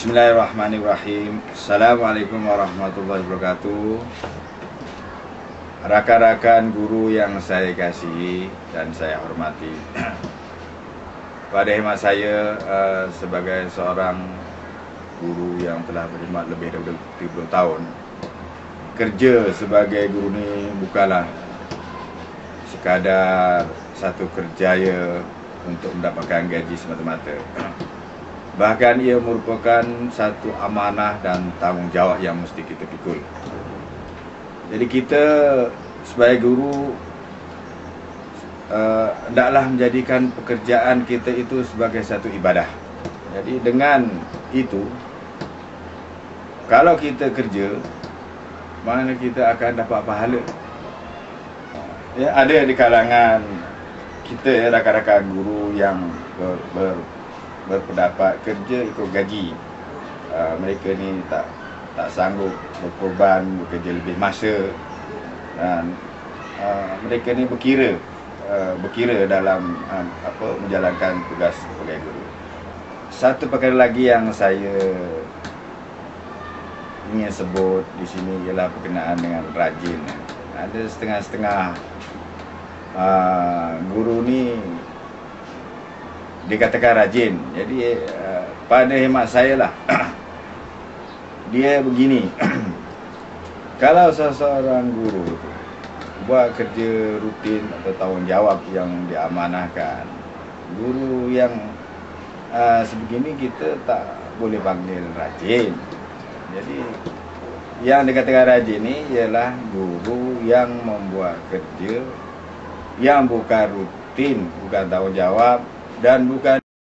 Bismillahirrahmanirrahim. Assalamualaikum warahmatullahi wabarakatuh. Rakan-rakan guru yang saya kasihi dan saya hormati. Pada hemat saya sebagai seorang guru yang telah berkhidmat lebih dari 30 tahun, kerja sebagai guru ni bukanlah sekadar satu kerjaya untuk mendapatkan gaji semata-mata. Bahkan ia merupakan satu amanah dan tanggungjawab yang mesti kita pikul. Jadi kita sebagai guru hendaklah menjadikan pekerjaan kita itu sebagai satu ibadah. Jadi dengan itu, kalau kita kerja, mana kita akan dapat pahala. Ya, ada di kalangan kita rakan-rakan guru yang berpendapat kerja ikut gaji. Mereka ni tak sanggup berkorban, bekerja lebih masa, dan mereka ni berkira dalam menjalankan tugas sebagai guru. Satu perkara lagi yang saya ingin sebut di sini ialah berkenaan dengan rajin. Ada setengah-setengah guru ni dikatakan rajin. Jadi pada hemat saya lah, dia begini. Kalau seseorang guru buat kerja rutin atau tanggungjawab yang diamanahkan, guru yang sebegini kita tak boleh panggil rajin. Jadi yang dikatakan rajin ni ialah guru yang membuat kerja yang bukan rutin, bukan tanggungjawab, dan bukan